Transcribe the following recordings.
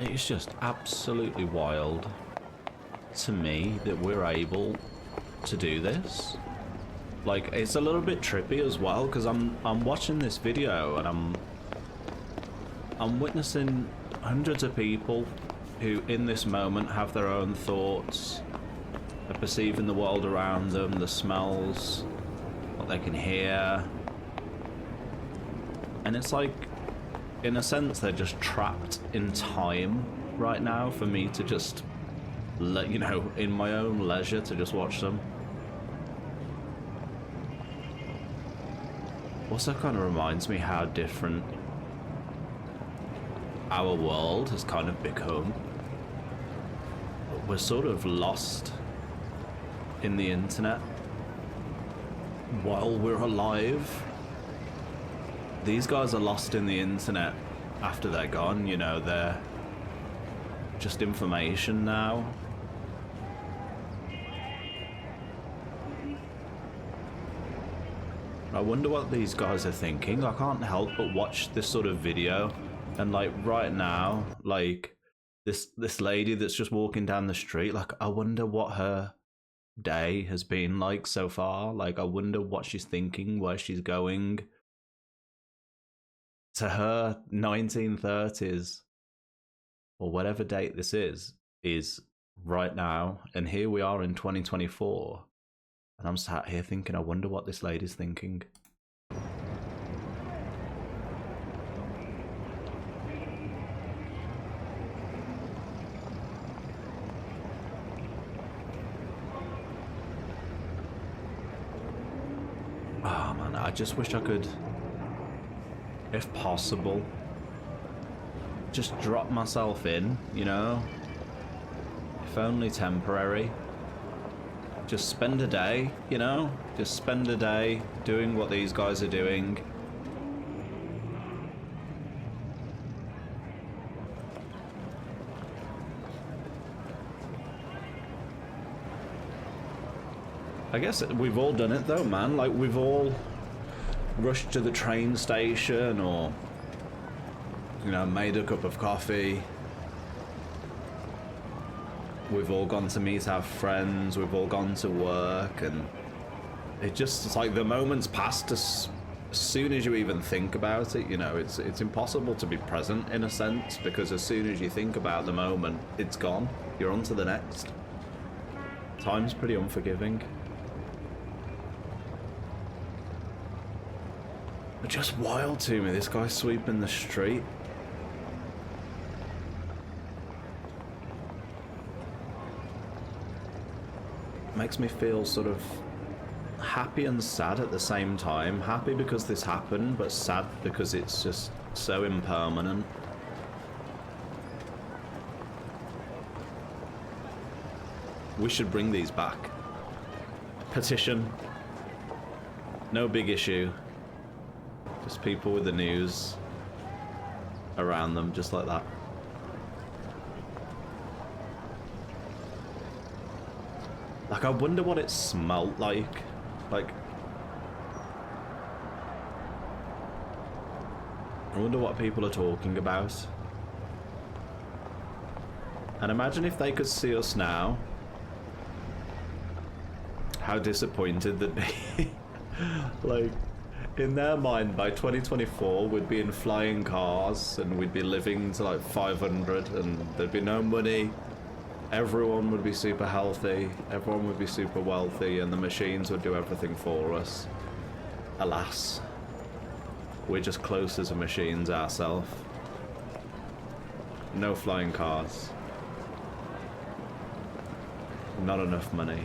It's just absolutely wild to me that we're able to do this. Like, it's a little bit trippy as well because I'm watching this video and I'm witnessing hundreds of people who in this moment have their own thoughts, are perceiving the world around them, the smells, what they can hear. And it's like, in a sense, they're just trapped in time right now for me to just let, you know, in my own leisure to just watch them. Also kind of reminds me how different our world has kind of become. We're sort of lost in the internet while we're alive. These guys are lost in the internet after they're gone, you know, they're just information now. I wonder what these guys are thinking. I can't help but watch this sort of video and like right now, like this lady that's just walking down the street, like I wonder what her day has been like so far. Like I wonder what she's thinking, where she's going. To her, 1930s or whatever date this is right now, and here we are in 2024, and I'm sat here thinking, I wonder what this lady's thinking. Oh man, I just wish I could, if possible, just drop myself in, you know? If only temporary. Just spend a day, you know? Just spend a day doing what these guys are doing. I guess we've all done it though, man. Like, we've all rushed to the train station or, you know, made a cup of coffee. We've all gone to meet our friends, we've all gone to work, and it's like the moment's passed as soon as you even think about it, you know. It's impossible to be present in a sense, because as soon as you think about the moment, it's gone. You're on to the next. Time's pretty unforgiving. But just wild to me, this guy sweeping the street. Makes me feel sort of happy and sad at the same time. Happy because this happened, but sad because it's just so impermanent. We should bring these back. Petition. No big issue. Just people with the news around them, just like that. Like, I wonder what it smelt like. Like, I wonder what people are talking about. And imagine if they could see us now. How disappointed they'd be. Like, in their mind, by 2024, we'd be in flying cars and we'd be living to like 500 and there'd be no money. Everyone would be super healthy, everyone would be super wealthy, and the machines would do everything for us. Alas, we're just closer to machines ourselves. No flying cars. Not enough money.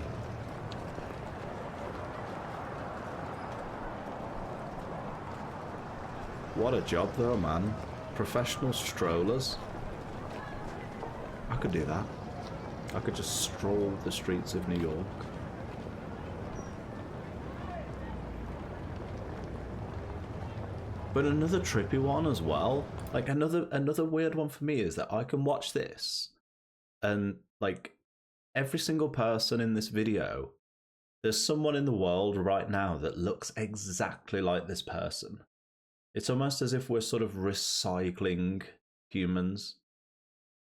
What a job though, man. Professional strollers. I could do that. I could just stroll the streets of New York. But another trippy one as well. Like another weird one for me is that I can watch this and like every single person in this video, there's someone in the world right now that looks exactly like this person. It's almost as if we're sort of recycling humans.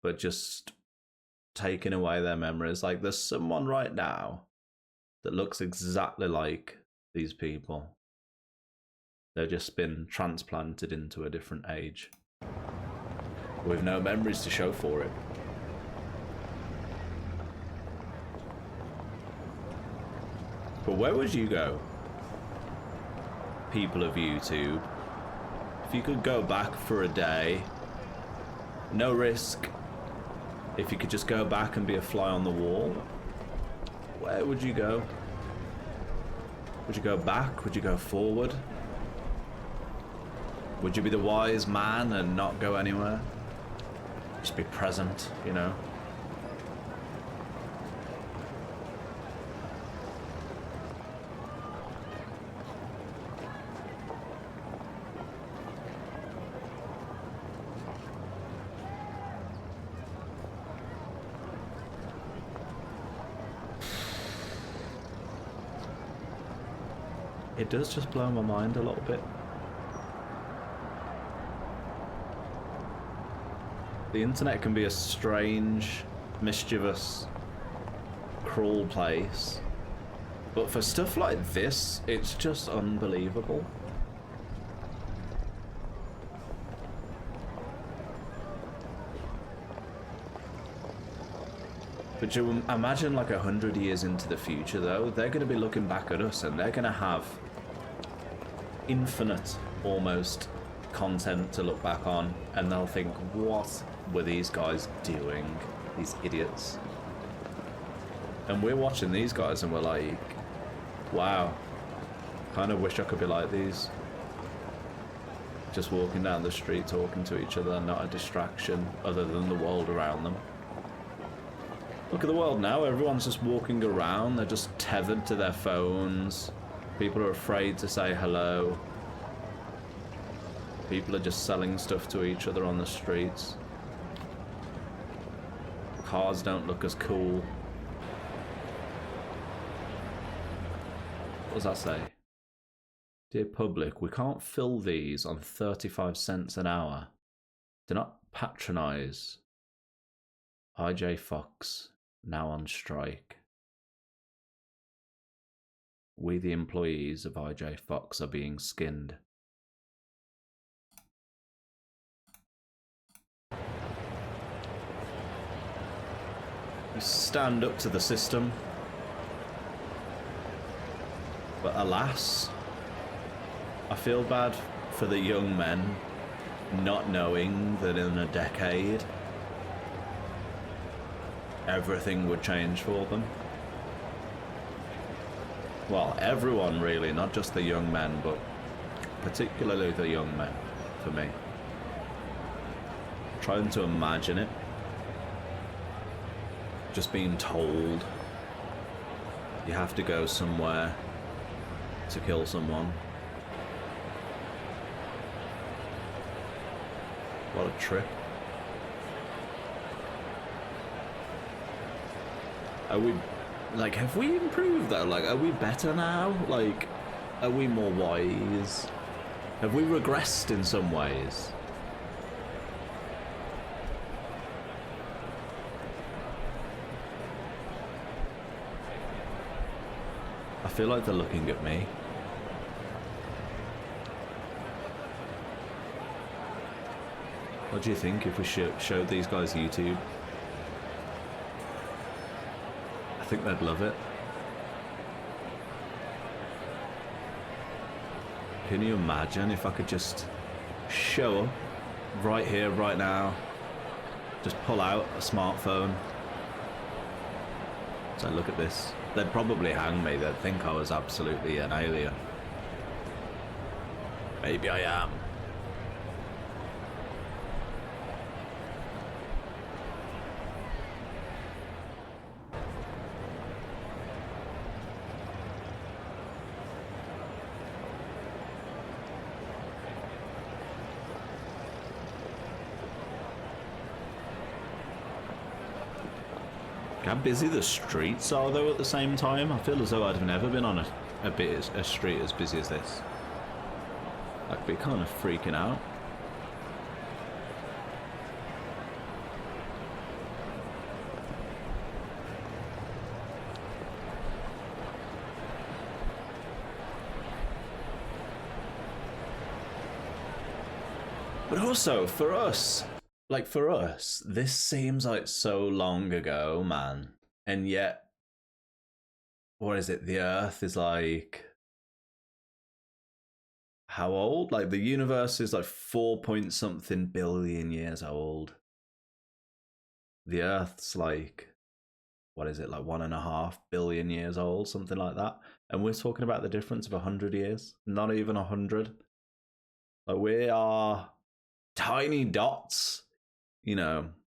but just taking away their memories. Like, there's someone right now that looks exactly like these people. They've just been transplanted into a different age with no memories to show for it. But where would you go, people of YouTube, if you could go back for a day, no risk, if you could just go back and be a fly on the wall? Where would you go? Would you go back? Would you go forward? Would you be the wise man and not go anywhere? Just be present, you know? It does just blow my mind a little bit. The internet can be a strange, mischievous, cruel place. But for stuff like this, it's just unbelievable. But you imagine like 100 years into the future though, they're going to be looking back at us and they're going to have infinite, almost, content to look back on, and they'll think, what were these guys doing, these idiots? And we're watching these guys and we're like, wow, kind of wish I could be like these. Just walking down the street talking to each other, not a distraction other than the world around them. Look at the world now, everyone's just walking around, they're just tethered to their phones. People are afraid to say hello. People are just selling stuff to each other on the streets. Cars don't look as cool. What does that say? Dear public, we can't fill these on 35 cents an hour. Do not patronise. IJ Fox, now on strike. We, the employees of IJ Fox, are being skinned. You stand up to the system. But alas, I feel bad for the young men not knowing that in a decade everything would change for them. Well, everyone really, not just the young men, but particularly the young men, for me. Trying to imagine it. Just being told you have to go somewhere to kill someone. What a trip. Are we, like, have we improved though? Like, are we better now? Like, are we more wise? Have we regressed in some ways? I feel like they're looking at me. What do you think if we showed these guys YouTube? I think they'd love it. Can you imagine if I could just show up right here, right now, just pull out a smartphone? So look at this. They'd probably hang me. They'd think I was absolutely an alien. Maybe I am. How busy the streets are though at the same time. I feel as though I've never been on a street as busy as this. I'd be kind of freaking out. But also, for us, this seems like so long ago, man. And yet, what is it? The Earth is like how old? Like the universe is like 4 point something billion years old. The Earth's like, what is it, like 1.5 billion years old, something like that. And we're talking about the difference of 100 years, not even 100. Like we are tiny dots,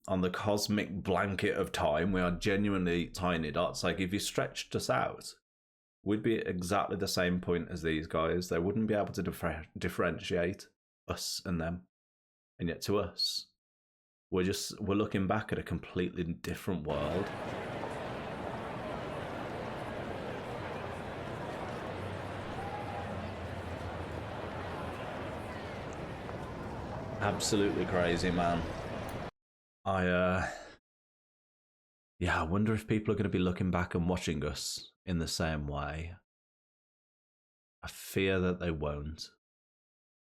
on the cosmic blanket of time. We are genuinely tiny dots. Like if you stretched us out, we'd be at exactly the same point as these guys. They wouldn't be able to differentiate us and them. And yet to us, we're looking back at a completely different world. Absolutely crazy, man. I wonder if people are going to be looking back and watching us in the same way. I fear that they won't.